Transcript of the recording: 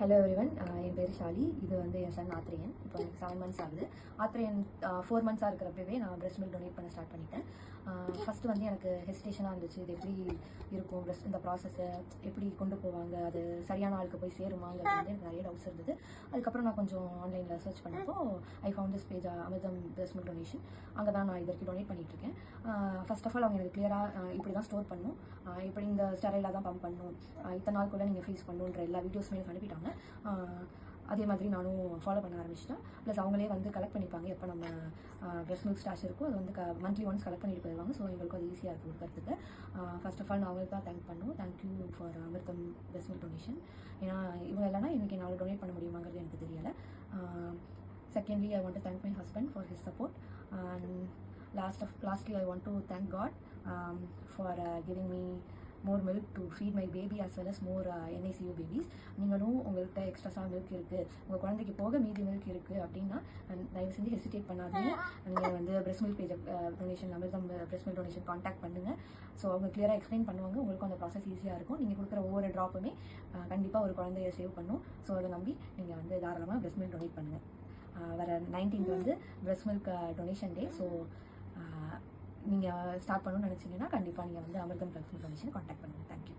Hello everyone, என் பேர் ஷாலி. இது வந்து என் சன் ஆத்ரேயன். இப்போ எனக்கு 7 months ஆகுது. ஆத்ரேயன் 4 months இருக்கிறப்பவே நான் breast milk donate பண்ண ஸ்டார்ட் பண்ணிட்டேன். ஃபர்ஸ்ட் வந்து எனக்கு ஹெசிடேஷனாக இருந்துச்சு. இது எப்படி இருக்கும், இந்த ப்ராசஸை எப்படி கொண்டு போவாங்க, அது சரியான ஆளுக்கு போய் சேருமாங்கிறது வந்து எனக்கு நிறைய டவுட்ஸ் இருந்தது. அதுக்கப்புறம் நான் கொஞ்சம் ஆன்லைனில் சர்ச் பண்ணப்போ ஐ ஃபவுண்ட் திஸ் பேஜ் அமிர்தம் breast milk donation. அங்கே தான் நான் இது வரைக்கும் டொனேட் பண்ணிட்டு இருக்கேன். ஃபர்ஸ்ட் ஆஃப் ஆல் அவங்க எனக்கு கிளியராக இப்படி தான் ஸ்டோர் பண்ணணும், இப்படி இந்த ஸ்டெரைலாக தான் பம்ப் பண்ணணும், இத்தனை நாளுக்குள்ளே நீங்கள் ஃப்ரீஸ் பண்ணணுன்ற எல்லா வீடியோஸுமே எனக்கு அனுப்பிட்டாங்க. அதே மாதிரி நானும் ஃபாலோ பண்ண ஆரம்பிச்சிட்டேன். ப்ளஸ் அவங்களே வந்து கலெக்ட் பண்ணிப்பாங்க. எப்போ நம்ம breast milk ஸ்டாஷ் இருக்கோ அது வந்து மந்த்லி ஒன்ஸ் கலெக்ட் பண்ணிட்டு போயிடுவாங்க. ஸோ எங்களுக்கு அது ஈஸியாக இருக்குது கொடுக்கறதுக்கு. ஃபர்ஸ்ட் ஆஃப் ஆல் நான் அவங்களுக்கு தான் தேங்க் பண்ணுவோம். தேங்க்யூ ஃபார் அமிர்தம் breast milk donation. ஏன்னா இவங்க இல்லைனா இன்றைக்கி என்னால் டொனேட் பண்ண முடியுமாங்கிறது எனக்கு தெரியலை. Secondly, I want to thank my husband for his support, and lastly I want to thank God for giving me more milk to feed my baby as well as more NICU babies. நீங்களும் உங்கள்கிட்ட extra milk இருக்குது, உங்கள் குழந்தைக்கு போக மீதி milk இருக்குது அப்படின்னா தயவு செஞ்சு ஹெசிடேட் பண்ணாதீங்க. நீங்கள் வந்து breast milk பேஜ் டொனேஷன் அமிர்தம் breast milk donation காண்டாக்ட் பண்ணுங்கள். ஸோ அவங்க கிளியராக எக்ஸ்பிளைன் பண்ணுவாங்க. உங்களுக்கும் அந்த ப்ராசஸ் ஈஸியாக இருக்கும். நீங்கள் கொடுக்குற ஒவ்வொரு ட்ராப்புமே கண்டிப்பாக ஒரு குழந்தைய சேவ் பண்ணும். ஸோ அதை நம்பி நீங்கள் வந்து தாராளமாக breast milk டொனேட் பண்ணுங்கள். வர 19th வந்து breast milk டொனேஷன் டே. ஸோ நீங்கள் ஸ்டார்ட் பண்ணணும்னு நினச்சிங்கன்னா கண்டிப்பாக நீங்கள் வந்து அமிர்தம் breast milk donation காண்டாக்ட் பண்ணுங்கள். தேங்க்யூ.